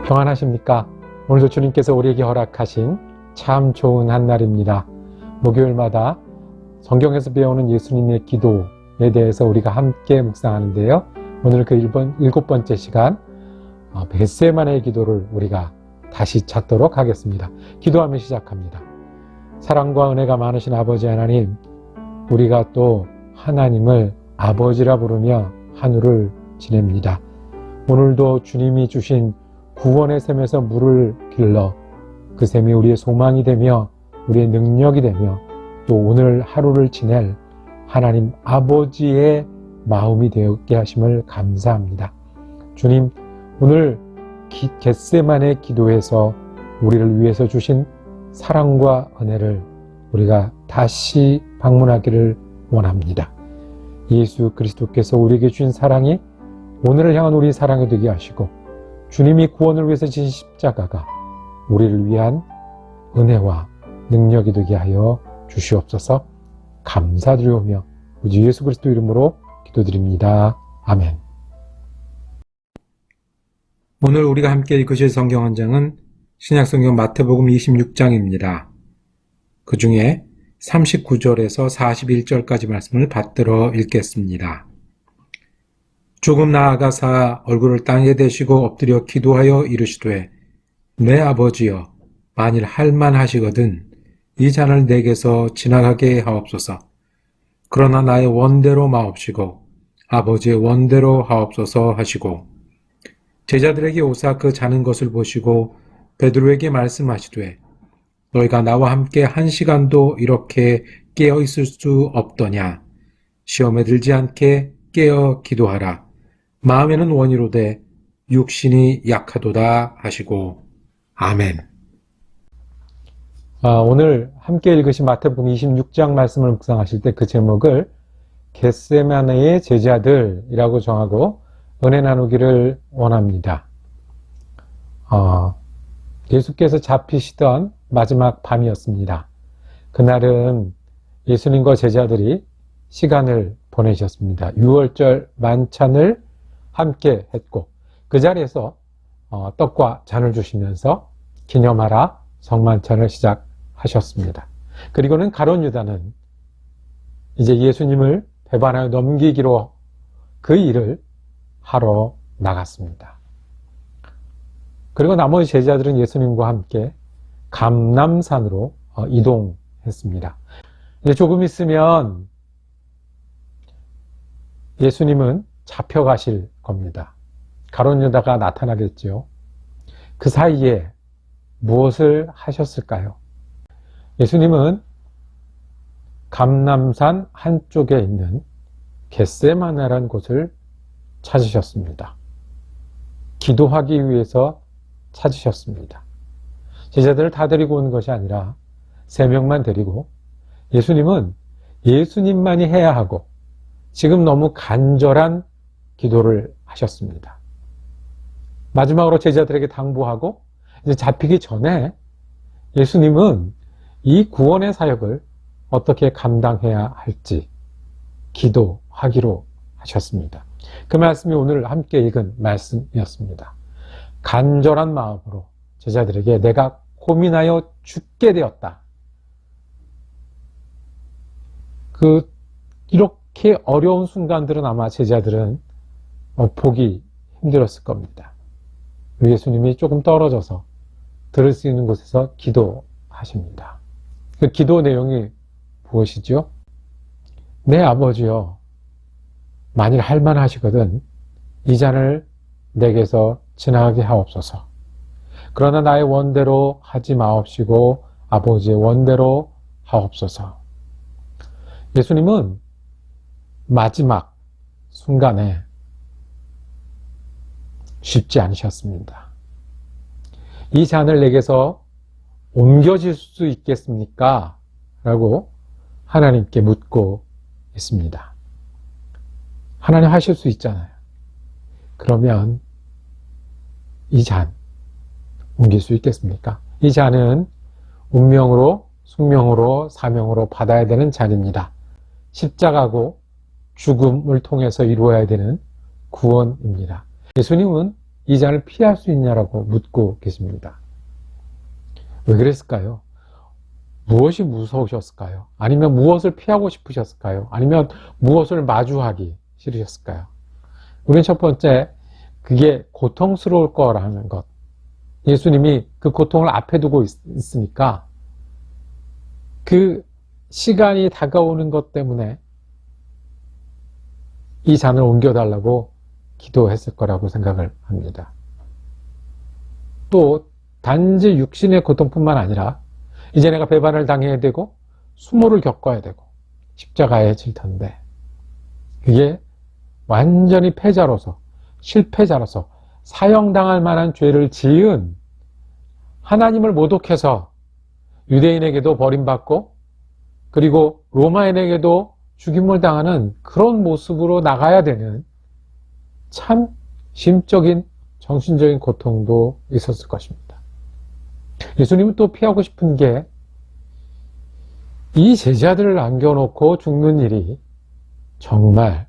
평안하십니까? 오늘도 주님께서 우리에게 허락하신 참 좋은 한 날입니다. 목요일마다 성경에서 배우는 예수님의 기도에 대해서 우리가 함께 묵상하는데요. 오늘 그 7번째 시간 겟세마네의 기도를 우리가 다시 찾도록 하겠습니다. 기도하며 시작합니다. 사랑과 은혜가 많으신 아버지 하나님, 우리가 또 하나님을 아버지라 부르며 한우를 지냅니다. 오늘도 주님이 주신 구원의 샘에서 물을 길러 그 샘이 우리의 소망이 되며 우리의 능력이 되며 또 오늘 하루를 지낼 하나님 아버지의 마음이 되었게 하심을 감사합니다. 주님, 오늘 겟세마네 기도에서 우리를 위해서 주신 사랑과 은혜를 우리가 다시 방문하기를 원합니다. 예수 그리스도께서 우리에게 주신 사랑이 오늘을 향한 우리 사랑이 되게 하시고 주님이 구원을 위해서 지신 십자가가 우리를 위한 은혜와 능력이 되게 하여 주시옵소서. 감사드리오며 우리 예수 그리스도 이름으로 기도드립니다. 아멘. 오늘 우리가 함께 읽으실 성경 한장은 신약성경 마태복음 26장입니다. 그 중에 39절에서 41절까지 말씀을 받들어 읽겠습니다. 조금 나아가사 얼굴을 땅에 대시고 엎드려 기도하여 이르시되 내 아버지여, 만일 할만하시거든 이 잔을 내게서 지나가게 하옵소서. 그러나 나의 원대로 마옵시고 아버지의 원대로 하옵소서 하시고, 제자들에게 오사 그 자는 것을 보시고 베드로에게 말씀하시되 너희가 나와 함께 1시간도 이렇게 깨어 있을 수 없더냐. 시험에 들지 않게 깨어 기도하라. 마음에는 원이로되 육신이 약하도다 하시고. 아멘. 오늘 함께 읽으신 마태복음 26장 말씀을 묵상하실 때 그 제목을 겟세마네의 제자들이라고 정하고 은혜 나누기를 원합니다. 예수께서 잡히시던 마지막 밤이었습니다. 그날은 예수님과 제자들이 시간을 보내셨습니다. 유월절 만찬을 함께 했고 그 자리에서 떡과 잔을 주시면서 기념하라 성만찬을 시작하셨습니다. 그리고는 가룟 유다는 이제 예수님을 배반하여 넘기기로 그 일을 하러 나갔습니다. 그리고 나머지 제자들은 예수님과 함께 감람산으로 이동했습니다. 이제 조금 있으면 예수님은 잡혀가실 겁니다. 가룟 유다가 나타나겠죠. 그 사이에 무엇을 하셨을까요? 예수님은 감람산 한쪽에 있는 겟세마네라는 곳을 찾으셨습니다. 기도하기 위해서 찾으셨습니다. 제자들을 다 데리고 온 것이 아니라 3명만 데리고 예수님은 예수님만이 해야 하고 지금 너무 간절한 기도를 하셨습니다. 마지막으로 제자들에게 당부하고 이제 잡히기 전에 예수님은 이 구원의 사역을 어떻게 감당해야 할지 기도하기로 하셨습니다. 그 말씀이 오늘 함께 읽은 말씀이었습니다. 간절한 마음으로 제자들에게 내가 고민하여 죽게 되었다. 이렇게 어려운 순간들은 아마 제자들은 보기 힘들었을 겁니다. 예수님이 조금 떨어져서 들을 수 있는 곳에서 기도하십니다. 그 기도 내용이 무엇이죠? 내 아버지여, 만일 할만하시거든 이 잔을 내게서 지나가게 하옵소서. 그러나 나의 원대로 하지 마옵시고 아버지의 원대로 하옵소서. 예수님은 마지막 순간에 쉽지 않으셨습니다. 이 잔을 내게서 옮겨질 수 있겠습니까? 라고 하나님께 묻고 있습니다. 하나님 하실 수 있잖아요. 그러면 이 잔 옮길 수 있겠습니까? 이 잔은 운명으로, 숙명으로, 사명으로 받아야 되는 잔입니다. 십자가고 죽음을 통해서 이루어야 되는 구원입니다. 예수님은 이 잔을 피할 수 있냐라고 묻고 계십니다. 왜 그랬을까요? 무엇이 무서우셨을까요? 아니면 무엇을 피하고 싶으셨을까요? 아니면 무엇을 마주하기 싫으셨을까요? 우리는 첫 번째, 그게 고통스러울 거라는 것. 예수님이 그 고통을 앞에 두고 있으니까 그 시간이 다가오는 것 때문에 이 잔을 옮겨달라고 기도했을 거라고 생각을 합니다. 또 단지 육신의 고통뿐만 아니라 이제 내가 배반을 당해야 되고 수모를 겪어야 되고 십자가에 질 텐데 그게 완전히 패자로서 실패자로서 사형당할 만한 죄를 지은 하나님을 모독해서 유대인에게도 버림받고 그리고 로마인에게도 죽임을 당하는 그런 모습으로 나가야 되는 참 심적인 정신적인 고통도 있었을 것입니다. 예수님은 또 피하고 싶은 게 이 제자들을 남겨놓고 죽는 일이 정말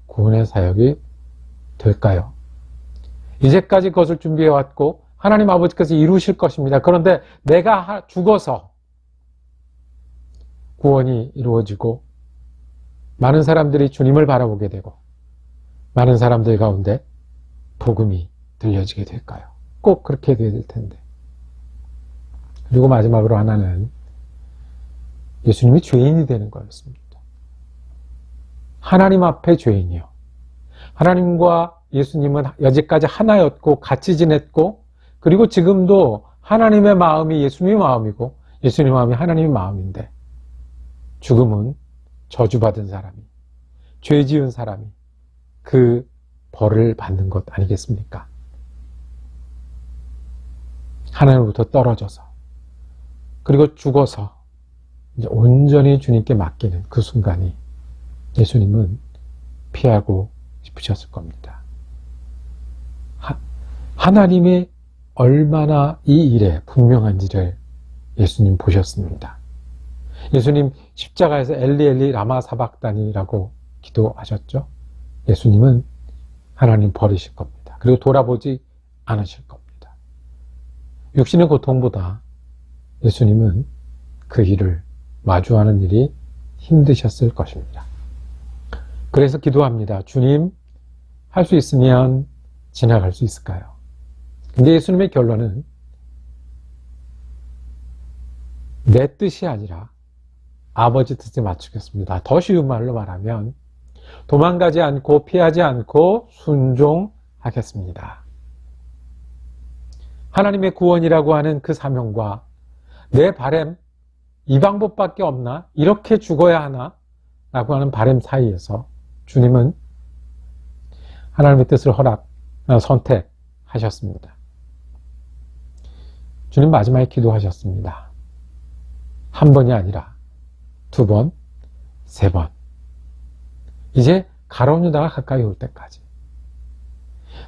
구원의 사역이 될까요? 이제까지 그것을 준비해왔고 하나님 아버지께서 이루실 것입니다. 그런데 내가 죽어서 구원이 이루어지고 많은 사람들이 주님을 바라보게 되고 많은 사람들 가운데 복음이 들려지게 될까요? 꼭 그렇게 돼야 될 텐데. 그리고 마지막으로 하나는 예수님이 죄인이 되는 거였습니다. 하나님 앞에 죄인이요. 하나님과 예수님은 여지까지 하나였고 같이 지냈고 그리고 지금도 하나님의 마음이 예수님의 마음이고 예수님의 마음이 하나님의 마음인데 죽음은 저주받은 사람이, 죄 지은 사람이 그 벌을 받는 것 아니겠습니까? 하나님으로부터 떨어져서 그리고 죽어서 이제 온전히 주님께 맡기는 그 순간이 예수님은 피하고 싶으셨을 겁니다. 하나님이 얼마나 이 일에 분명한지를 예수님 보셨습니다. 예수님 십자가에서 엘리 엘리 라마 사박다니라고 기도하셨죠. 예수님은 하나님 버리실 겁니다. 그리고 돌아보지 않으실 겁니다. 육신의 고통보다 예수님은 그 일을 마주하는 일이 힘드셨을 것입니다. 그래서 기도합니다. 주님, 할 수 있으면 지나갈 수 있을까요? 근데 예수님의 결론은 내 뜻이 아니라 아버지 뜻에 맞추겠습니다. 더 쉬운 말로 말하면 도망가지 않고 피하지 않고 순종하겠습니다. 하나님의 구원이라고 하는 그 사명과 내 바램, 이 방법밖에 없나? 이렇게 죽어야 하나? 라고 하는 바램 사이에서 주님은 하나님의 뜻을 선택하셨습니다. 주님 마지막에 기도하셨습니다. 한 번이 아니라 두 번, 세 번. 이제 가룟 유다가 가까이 올 때까지.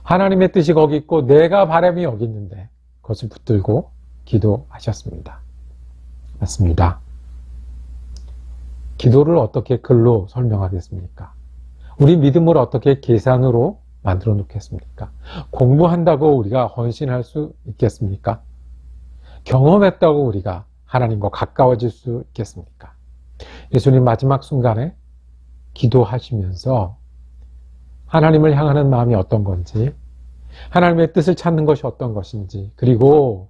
하나님의 뜻이 거기 있고 내가 바람이 여기 있는데 그것을 붙들고 기도하셨습니다. 맞습니다. 기도를 어떻게 글로 설명하겠습니까? 우리 믿음을 어떻게 계산으로 만들어 놓겠습니까? 공부한다고 우리가 헌신할 수 있겠습니까? 경험했다고 우리가 하나님과 가까워질 수 있겠습니까? 예수님 마지막 순간에 기도하시면서 하나님을 향하는 마음이 어떤 건지, 하나님의 뜻을 찾는 것이 어떤 것인지, 그리고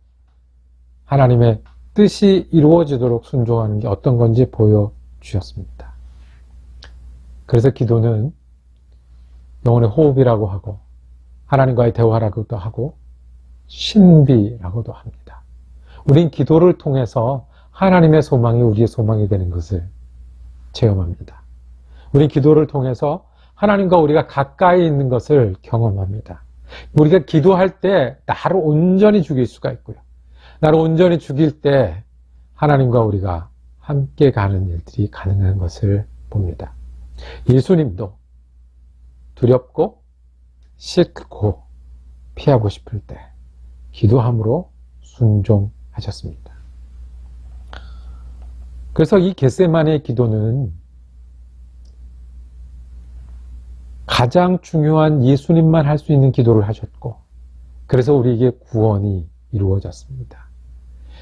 하나님의 뜻이 이루어지도록 순종하는 게 어떤 건지 보여주셨습니다. 그래서 기도는 영혼의 호흡이라고 하고 하나님과의 대화라고도 하고 신비라고도 합니다. 우린 기도를 통해서 하나님의 소망이 우리의 소망이 되는 것을 체험합니다. 우린 기도를 통해서 하나님과 우리가 가까이 있는 것을 경험합니다. 우리가 기도할 때 나를 온전히 죽일 수가 있고요. 나를 온전히 죽일 때 하나님과 우리가 함께 가는 일들이 가능한 것을 봅니다. 예수님도 두렵고 싫고 피하고 싶을 때 기도함으로 순종하셨습니다. 그래서 이 겟세마네의 기도는 가장 중요한 예수님만 할 수 있는 기도를 하셨고 그래서 우리에게 구원이 이루어졌습니다.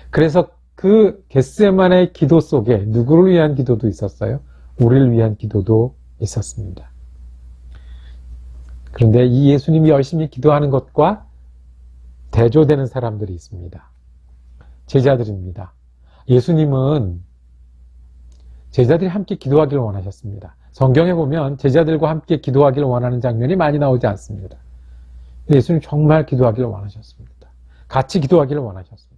그래서 그 겟세마네의 기도 속에 누구를 위한 기도도 있었어요? 우리를 위한 기도도 있었습니다. 그런데 이 예수님이 열심히 기도하는 것과 대조되는 사람들이 있습니다. 제자들입니다. 예수님은 제자들이 함께 기도하기를 원하셨습니다. 성경에 보면 제자들과 함께 기도하기를 원하는 장면이 많이 나오지 않습니다. 예수님 정말 기도하기를 원하셨습니다. 같이 기도하기를 원하셨습니다.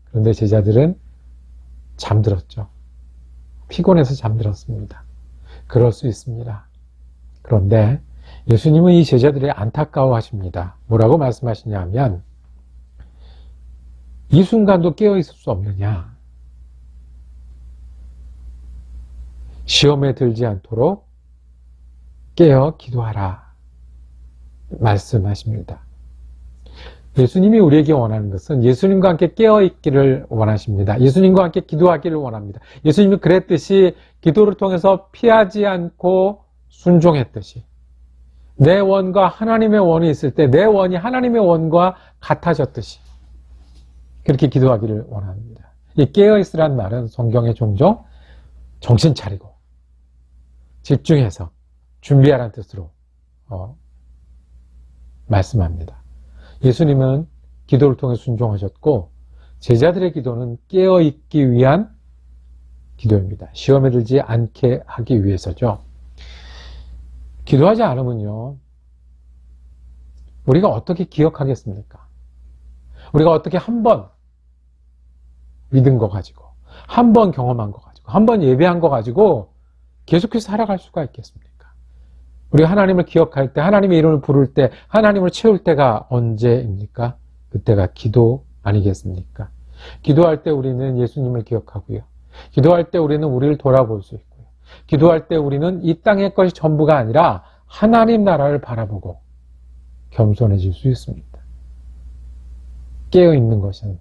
그런데 제자들은 잠들었죠. 피곤해서 잠들었습니다. 그럴 수 있습니다. 그런데 예수님은 이 제자들이 안타까워하십니다. 뭐라고 말씀하시냐 하면 이 순간도 깨어있을 수 없느냐. 시험에 들지 않도록 깨어 기도하라 말씀하십니다. 예수님이 우리에게 원하는 것은 예수님과 함께 깨어있기를 원하십니다. 예수님과 함께 기도하기를 원합니다. 예수님이 그랬듯이 기도를 통해서 피하지 않고 순종했듯이 내 원과 하나님의 원이 있을 때 내 원이 하나님의 원과 같아졌듯이 그렇게 기도하기를 원합니다. 이 깨어있으란 말은 성경에 종종 정신 차리고 집중해서 준비하라는 뜻으로 말씀합니다. 예수님은 기도를 통해 순종하셨고 제자들의 기도는 깨어있기 위한 기도입니다. 시험에 들지 않게 하기 위해서죠. 기도하지 않으면요, 우리가 어떻게 기억하겠습니까? 우리가 어떻게 한 번 믿은 거 가지고, 한 번 경험한 거 가지고, 한 번 예배한 거 가지고 계속해서 살아갈 수가 있겠습니까? 우리가 하나님을 기억할 때, 하나님의 이름을 부를 때, 하나님을 채울 때가 언제입니까? 그때가 기도 아니겠습니까? 기도할 때 우리는 예수님을 기억하고요. 기도할 때 우리는 우리를 돌아볼 수 있고요. 기도할 때 우리는 이 땅의 것이 전부가 아니라 하나님 나라를 바라보고 겸손해질 수 있습니다. 깨어있는 것은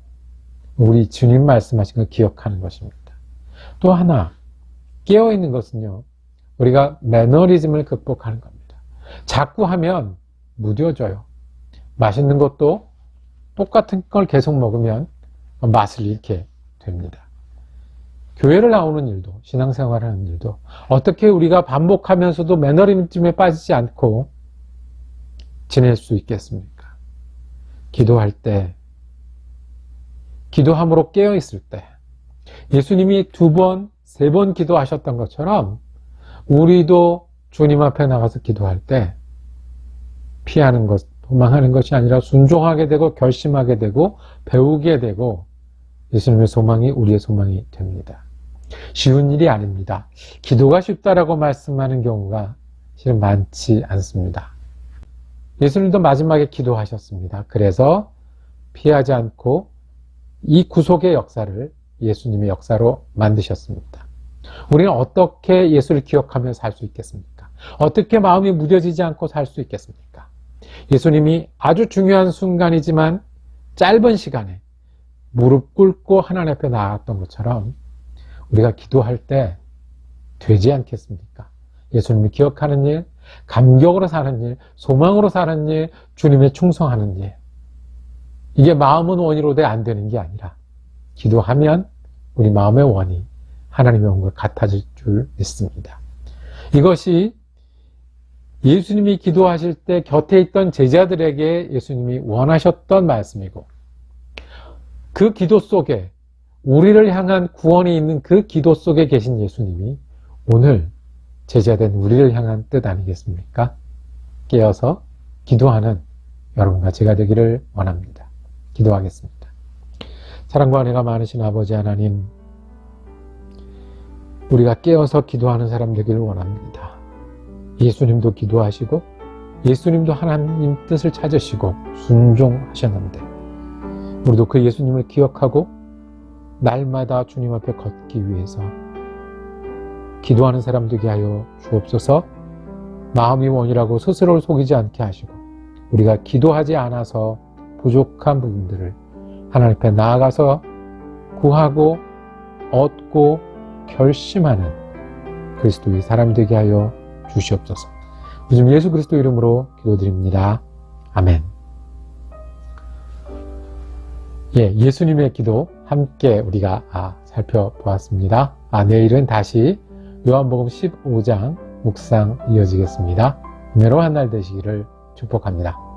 우리 주님 말씀하신 걸 기억하는 것입니다. 또 하나, 깨어있는 것은요, 우리가 매너리즘을 극복하는 겁니다. 자꾸 하면 무뎌져요. 맛있는 것도 똑같은 걸 계속 먹으면 맛을 잃게 됩니다. 교회를 나오는 일도, 신앙생활하는 일도 어떻게 우리가 반복하면서도 매너리즘에 빠지지 않고 지낼 수 있겠습니까? 기도할 때, 기도함으로 깨어있을 때, 예수님이 2번, 3번 기도하셨던 것처럼 우리도 주님 앞에 나가서 기도할 때 피하는 것, 도망하는 것이 아니라 순종하게 되고 결심하게 되고 배우게 되고 예수님의 소망이 우리의 소망이 됩니다. 쉬운 일이 아닙니다. 기도가 쉽다라고 말씀하는 경우가 실은 많지 않습니다. 예수님도 마지막에 기도하셨습니다. 그래서 피하지 않고 이 구속의 역사를 예수님의 역사로 만드셨습니다. 우리는 어떻게 예수를 기억하며 살 수 있겠습니까? 어떻게 마음이 무뎌지지 않고 살 수 있겠습니까? 예수님이 아주 중요한 순간이지만 짧은 시간에 무릎 꿇고 하나님 앞에 나아갔던 것처럼 우리가 기도할 때 되지 않겠습니까? 예수님이 기억하는 일, 감격으로 사는 일, 소망으로 사는 일, 주님에 충성하는 일. 이게 마음은 원이로 돼 안 되는 게 아니라 기도하면 우리 마음의 원이 하나님의 원과 같아질 줄 믿습니다. 이것이 예수님이 기도하실 때 곁에 있던 제자들에게 예수님이 원하셨던 말씀이고 그 기도 속에 우리를 향한 구원이 있는 그 기도 속에 계신 예수님이 오늘 제자된 우리를 향한 뜻 아니겠습니까? 깨어서 기도하는 여러분과 제가 되기를 원합니다. 기도하겠습니다. 사랑과 은혜가 많으신 아버지 하나님, 우리가 깨어서 기도하는 사람 되기를 원합니다. 예수님도 기도하시고 예수님도 하나님 뜻을 찾으시고 순종하셨는데 우리도 그 예수님을 기억하고 날마다 주님 앞에 걷기 위해서 기도하는 사람 되게 하여 주옵소서. 마음이 원이라고 스스로를 속이지 않게 하시고 우리가 기도하지 않아서 부족한 부분들을 하나님 앞에 나아가서 구하고 얻고 결심하는 그리스도의 사람이 되게 하여 주시옵소서. 요즘 예수 그리스도 이름으로 기도드립니다. 아멘. 예, 예수님의 기도 함께 우리가 살펴보았습니다. 내일은 다시 요한복음 15장 묵상 이어지겠습니다. 은혜로운 한 날 되시기를 축복합니다.